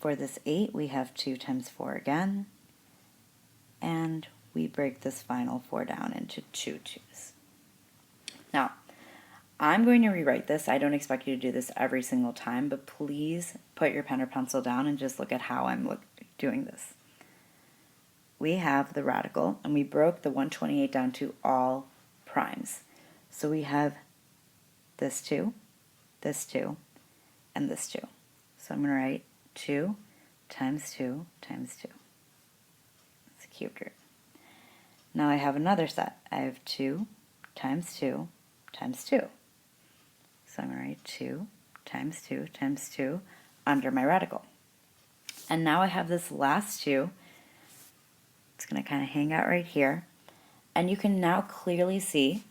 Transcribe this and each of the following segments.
For this 8, we have 2 times 4 again, and we break this final 4 down into 2 2's. Now, I'm going to rewrite this. I don't expect you to do this every single time, but please put your pen or pencil down and just look at how I'm doing this. We have the radical, and we broke the 128 down to all primes. So we have this 2, and this 2. So I'm going to write 2 times 2 times 2. It's a cubed root. Now I have another set. I have 2 times 2 times 2. So I'm going to write 2 times 2 times 2 under my radical. And now I have this last 2. It's going to kind of hang out right here. And you can now clearly see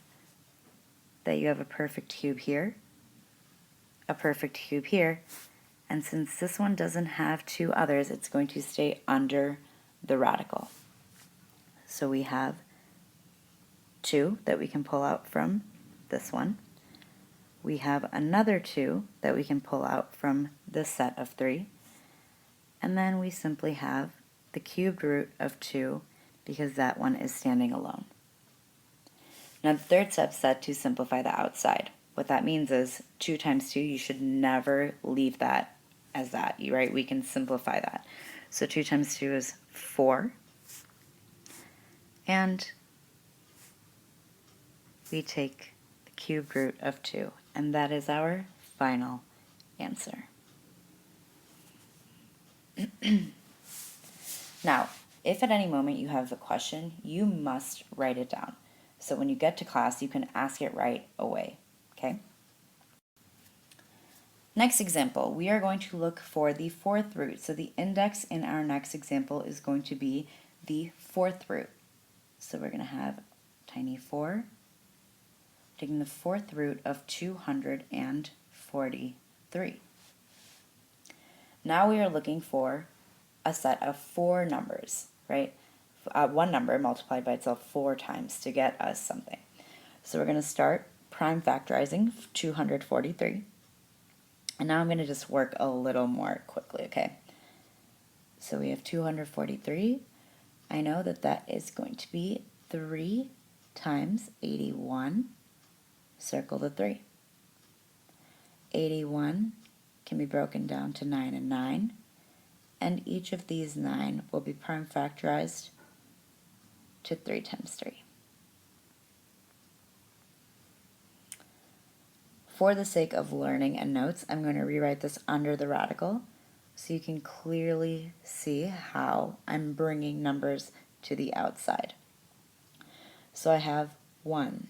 that you have a perfect cube here, a perfect cube here, and since this one doesn't have 2 others, it's going to stay under the radical. So we have 2 that we can pull out from this one. We have another 2 that we can pull out from this set of 3. And then we simply have the cubed root of 2 because that one is standing alone. Now the third step said to simplify the outside. What that means is 2 times 2, you should never leave that as that, right? We can simplify that. So 2 times 2 is 4. And we take the cubed root of 2. And that is our final answer. Now, if at any moment you have a question, you must write it down. So when you get to class, you can ask it right away, okay? Next example, we are going to look for the 4th root. So the index in our next example is going to be the 4th root. So we're going to have tiny 4, taking the 4th root of 243. Now we are looking for a set of 4 numbers, right? One number multiplied by itself 4 times to get us something. So we're going to start prime factorizing 243. And now I'm going to just work a little more quickly, okay? So we have 243. I know that that is going to be 3 times 81. Circle the 3. 81 can be broken down to 9 and 9. And each of these 9 will be prime factorized to 3 times 3. For the sake of learning and notes, I'm going to rewrite this under the radical so you can clearly see how I'm bringing numbers to the outside. So I have 1,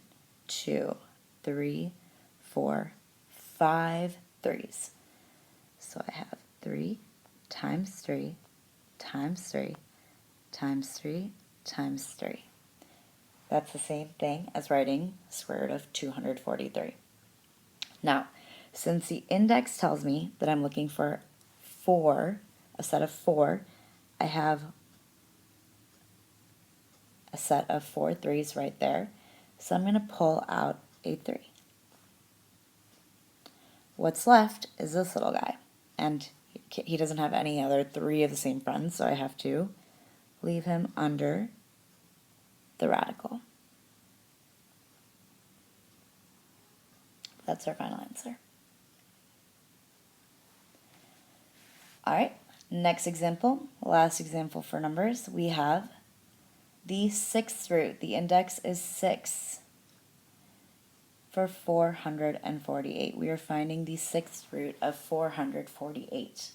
2, 3, 4, 5 3's. So I have 3 times 3 times 3 times 3 times 3. That's the same thing as writing square root of 243. Now, since the index tells me that I'm looking for 4, a set of 4, I have a set of 4 3's right there. So I'm going to pull out a 3. What's left is this little guy, and he doesn't have any other 3 of the same friends, so I have to leave him under the radical. That's our final answer. All right, next example, last example for numbers, we have the 6th root. The index is 6 for 448. We are finding the 6th root of 448.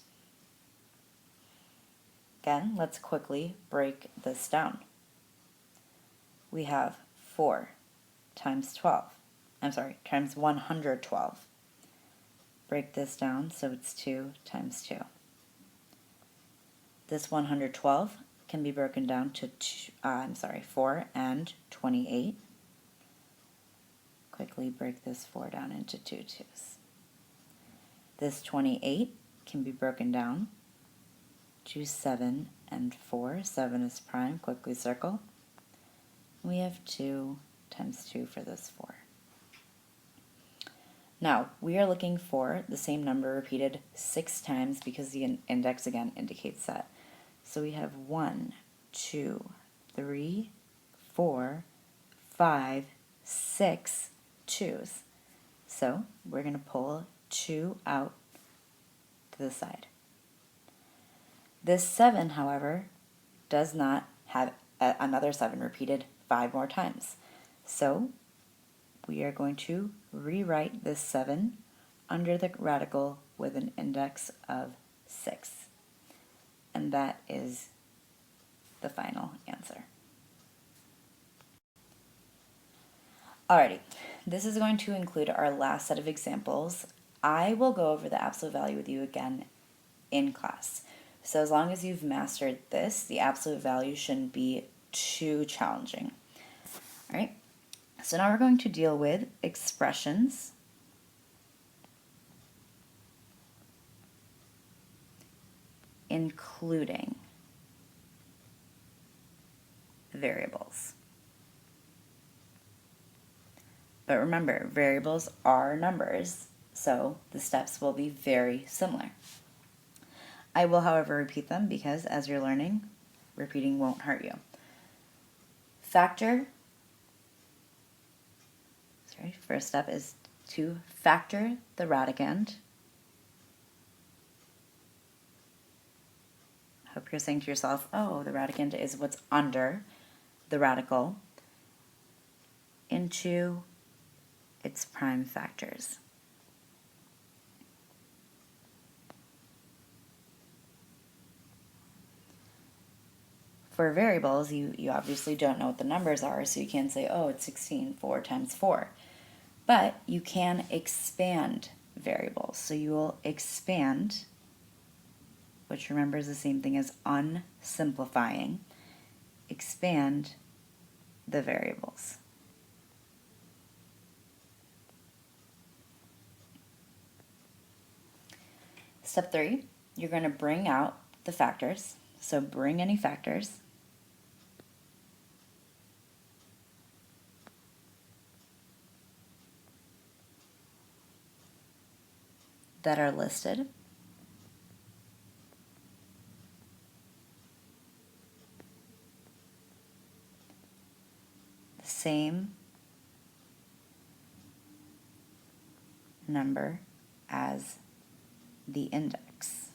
Again, let's quickly break this down. We have 4 times 12. Times 112. Break this down so it's 2 times 2. This 112 can be broken down to 4 and 28. Quickly break this 4 down into 2 2's. This 28 can be broken down to 7 and 4. 7 is prime. Quickly circle. We have 2 times 2 for this 4. Now, we are looking for the same number repeated 6 times because the index again indicates that. So we have 1, 2, 3, 4, 5, 6 2's. So we're going to pull 2 out to the side. This 7, however, does not have another 7 repeated 5 more times. So we are going to rewrite this 7 under the radical with an index of 6. And that is the final answer. Alrighty, this is going to include our last set of examples. I will go over the absolute value with you again in class. So as long as you've mastered this, the absolute value shouldn't be too challenging. All right, so now we're going to deal with expressions, including variables. But remember, variables are numbers, so the steps will be very similar. I will, however, repeat them because as you're learning, repeating won't hurt you. First step is to factor the radicand. I hope you're saying to yourself, oh, the radicand is what's under the radical into its prime factors. For variables, you obviously don't know what the numbers are, so you can't say, oh, it's 16, 4 times 4. But you can expand variables. So you will expand, which remember is the same thing as unsimplifying, expand the variables. Step 3, you're going to bring out the factors. So bring any factors. That are listed. The same number as the index.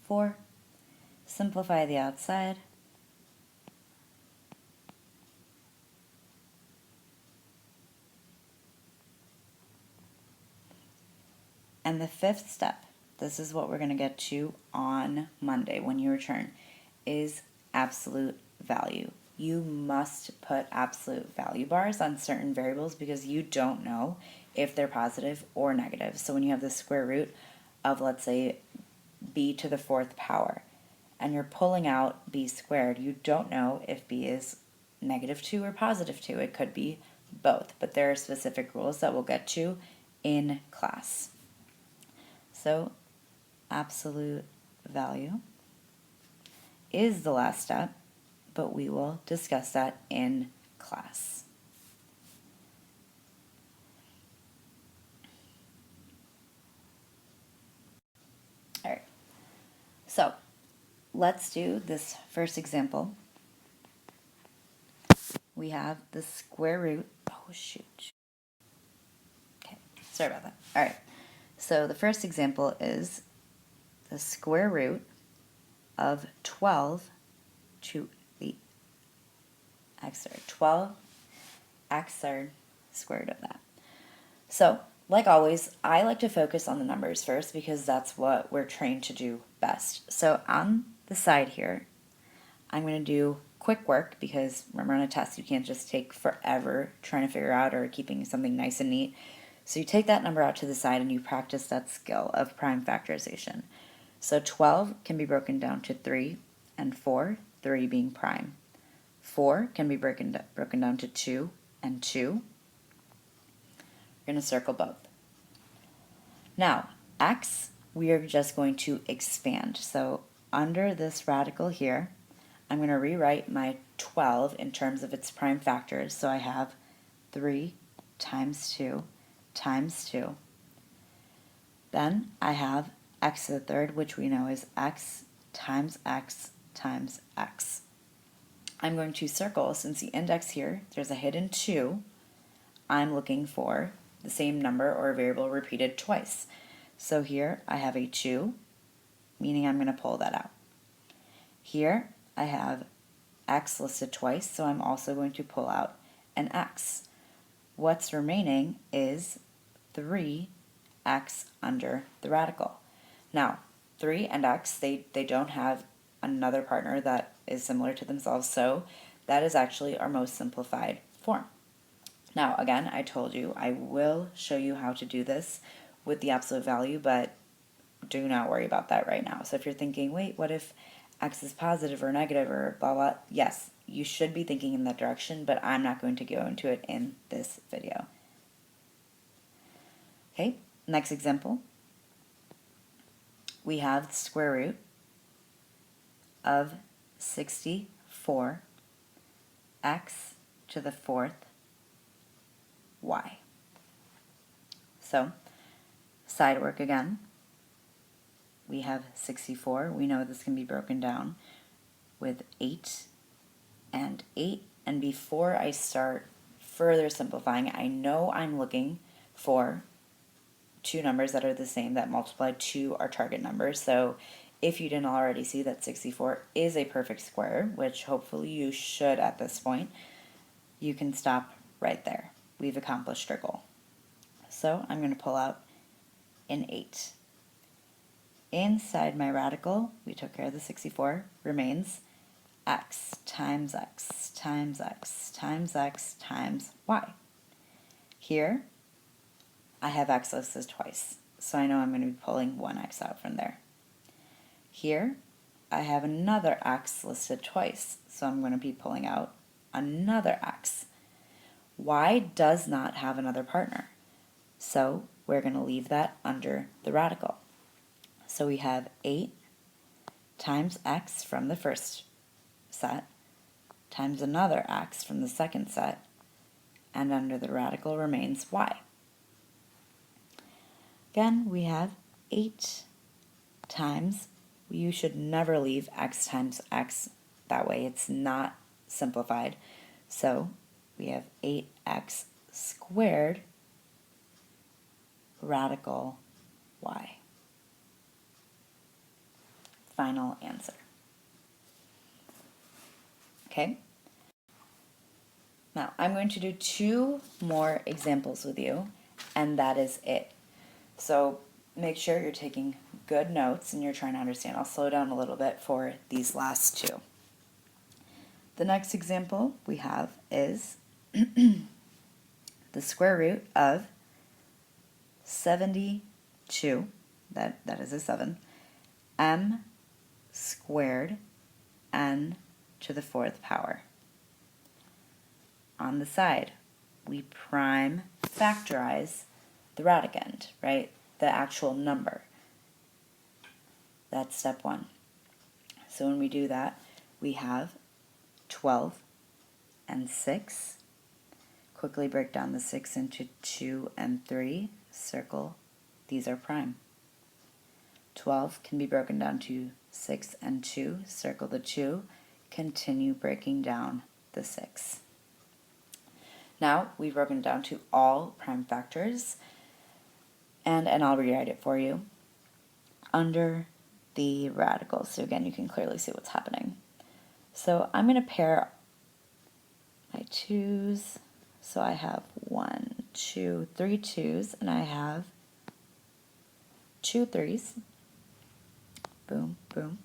Four, simplify the outside. And the fifth step, this is what we're going to get to on Monday when you return, is absolute value. You must put absolute value bars on certain variables because you don't know if they're positive or negative. So when you have the square root of, let's say, b to the 4th power, and you're pulling out b squared, you don't know if b is -2 or +2. It could be both, but there are specific rules that we'll get to in class. So absolute value is the last step, but we will discuss that in class. All right, so let's do this first example. We have the square root, oh shoot. Okay, sorry about that. All right, so the first example is the square root of 12 to the 12 x squared of that. So, like always, I like to focus on the numbers first because that's what we're trained to do best. So on the side here, I'm going to do quick work because remember on a test you can't just take forever trying to figure out or keeping something nice and neat. So you take that number out to the side and you practice that skill of prime factorization. So 12 can be broken down to 3 and 4, 3 being prime. 4 can be broken down to 2 and 2. We're going to circle both. Now, x, we are just going to expand. So under this radical here, I'm going to rewrite my 12 in terms of its prime factors. So I have 3 times 2 times 2. Then I have x to the third, which we know is x times x times x. I'm going to circle, since the index here, there's a hidden 2, I'm looking for the same number or variable repeated twice. So here I have a 2, meaning I'm going to pull that out. Here I have x listed twice, so I'm also going to pull out an x. What's remaining is 3x under the radical. Now, 3 and x, they don't have another partner that is similar to themselves, so that is actually our most simplified form. Now, again, I told you I will show you how to do this with the absolute value, but do not worry about that right now. So if you're thinking, wait, what if x is positive or negative or blah, blah, yes, you should be thinking in that direction, but I'm not going to go into it in this video. Okay, next example. We have the square root of 64 x to the fourth y. So, side work again. We have 64. We know this can be broken down with 8 and 8. And before I start further simplifying, I know I'm looking for two numbers that are the same that multiply to our target number. So if you didn't already see that 64 is a perfect square, which hopefully you should at this point, you can stop right there. We've accomplished our goal. So I'm going to pull out an 8. Inside my radical, we took care of the 64, remains x times x times x times x times y. Here, I have x listed twice, so I know I'm going to be pulling one x out from there. Here, I have another x listed twice, so I'm going to be pulling out another x. Y does not have another partner, so we're going to leave that under the radical. So we have 8 times x from the first set times another x from the second set, and under the radical remains y. Again, we have 8 times, you should never leave x times x that way, it's not simplified. So we have 8x squared radical y. Final answer. Okay? Now, I'm going to do 2 more examples with you, and that is it. So make sure you're taking good notes and you're trying to understand. I'll slow down a little bit for these last 2. The next example we have is the square root of 72, that is a 7, m squared n to the fourth power. On the side, we prime factorize the radicand, right? The actual number. That's step 1. So when we do that, we have 12 and 6. Quickly break down the 6 into 2 and 3. Circle, these are prime. 12 can be broken down to 6 and 2. Circle the 2. Continue breaking down the 6. Now we've broken it down to all prime factors, and I'll rewrite it for you under the radicals. So again, you can clearly see what's happening. So I'm going to pair my 2's. So I have 1, 2, 3 2's, and I have 2 3's. Boom, boom.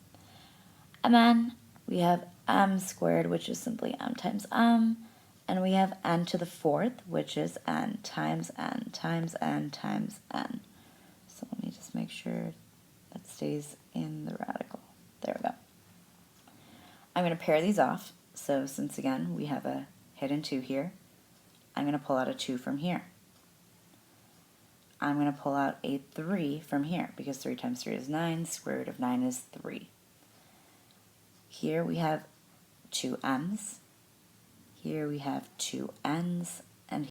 And then we have m squared, which is simply m times m. And we have n to the fourth, which is n times n times n times n. So let me just make sure that stays in the radical. There we go. I'm going to pair these off. So since, again, we have a hidden 2 here, I'm going to pull out a 2 from here. I'm going to pull out a 3 from here, because 3 times 3 is 9. Square root of 9 is 3. Here we have two m's. Here we have two n's